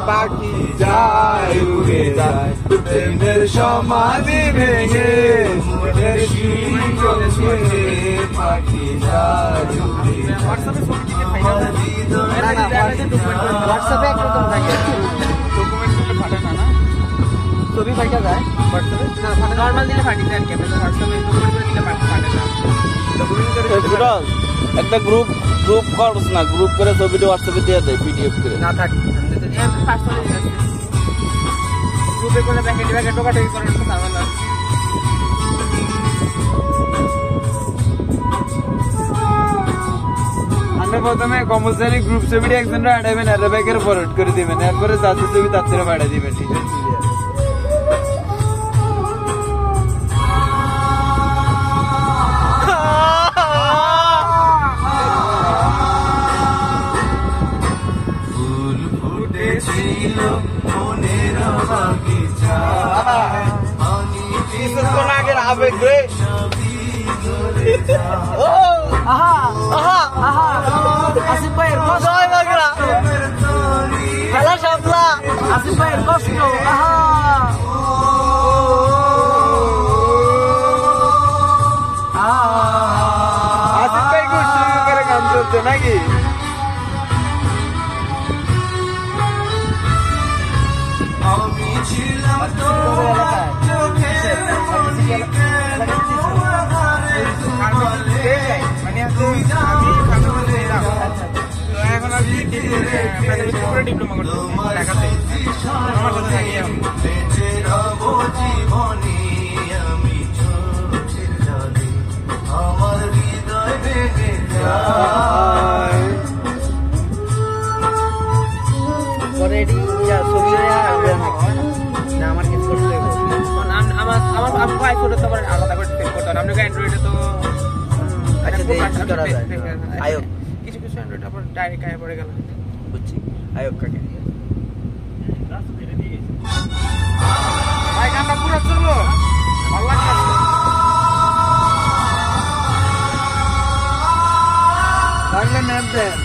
পাখি যায় উড়ে যায় প্রেমের সমাধি ভেঙে পাখি যায় হোয়াটসঅ্যাপে একরকম থাকে ছবি ফাটা যায় হোয়াটসঅ্যাপে না নর্মাল দিলে ফাটি যায় কি হোয়াটসঅ্যাপে দিলে ফাটে না একটা গ্রুপ করছ না গ্রুপ করে ছবিটা হোয়াটসঅ্যাপে দিয়ে দেয় পিডিএফ করে না থাকে গ্রুপে করে ব্যাকেট টোকাটুকি করে ঝামেলা আপনি প্রথমে কম্পালসারি গ্রুপ ছবিটা একজনরা আড়াইবেন আর ব্যাকের ফরওয়ার্ড করে দিবেন এরপরে যাতে ছবি তার থেকে পাঠিয়ে দিবেন ঠিক আছে আসিফ ভাইয়ের কষ্ট খেলা সামলা আসিফ ভাইয়ের কষ্ট আসিফ ভাই খুব সুন্দর করে গান চলছে নাকি আমি ছিলাম ডিপ্লোমা করতে ঢাকাতে আমার সাথে থাকি আমার কিছু করতে আমার আইফোনে তো আলাদা করে সেট করতে হবে আপনাকে অ্যান্ড্রয়েডে তো আয়োগ কিছু কিছু অ্যান্ড্রয়েড আবার ডাইরেক্ট আয় পড়ে গেল বুঝছি আয়োগ কাকে ভাই গানটা পুরো চললো ভালো লাগছে লাগলে ম্যাপ দেন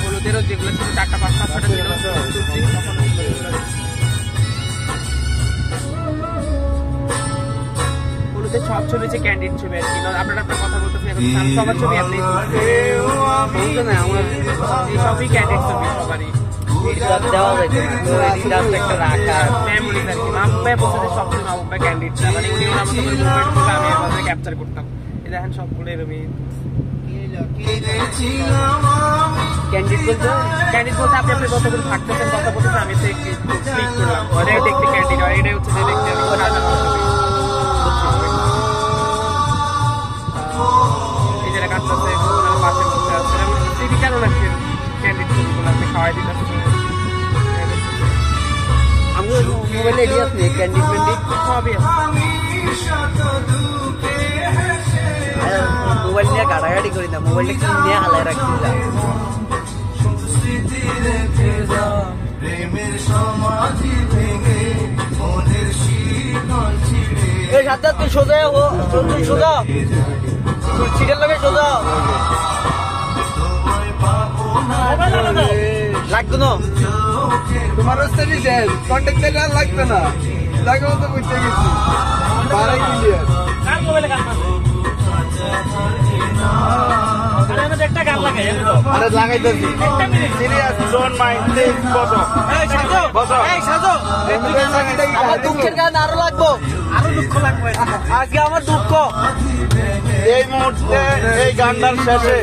হলুদেরও যেগুলো ছিল 4টা 5টা 6টা ছিল হলুদের সব ছবি যে ক্যান্ডিড ছবি আর কি আপনারা আপনার কথা বলতেছেন এখন সবার ছবি আপনি বলতে না আমার এই সবই ক্যান্ডিড ছবি সবারই দেওয়া যায় একটা রাখা মেমোরিজ আর কি মামুবাই বলতে সবচেয়ে মামুবাই ক্যান্ডিড মানে উনি আমাদের মুভমেন্ট আমি আমাদের ক্যাপচার করতাম এই দেখেন সবগুলো এরকমই ক্যান্ডিড বলতে আপনি আপনি কতক্ষণ থাকতেছেন কথা বলতেছেন আমি তো একটু ক্লিক করলাম ওরাই দেখতে ক্যান্ডিড আর এটাই হচ্ছে যে দেখতে রাজা এই জায়গায় কাটতেছে পাশে বসে আছে সিটি কেন লাগছে ক্যান্ডিড ছবিগুলো আপনি খাওয়াই দিতেছে আমি মোবাইলে এডি আছে ক্যান্ডিড সবই আছে মোবাইল নিয়ে গাড়াগাড়ি করি না মোবাইলটা নিয়ে হালায় রাখছি তুই সোজা তুই সোজা সিটের লগে সোজা লাগতো না তোমার কন্ট্যাক্ট লাগতো না লাগে তো বুঝতে গেছি 12 মিলিয়ন আরে লাগাইতেছি সিরিয়াস ডোন্ট মাইন্ড প্লিজ বসো বসো আমার দুঃখের গান আরো লাগবো আরো দুঃখ লাগবে আজকে আমার দুঃখ এই মুহূর্তে এই গানটার শেষে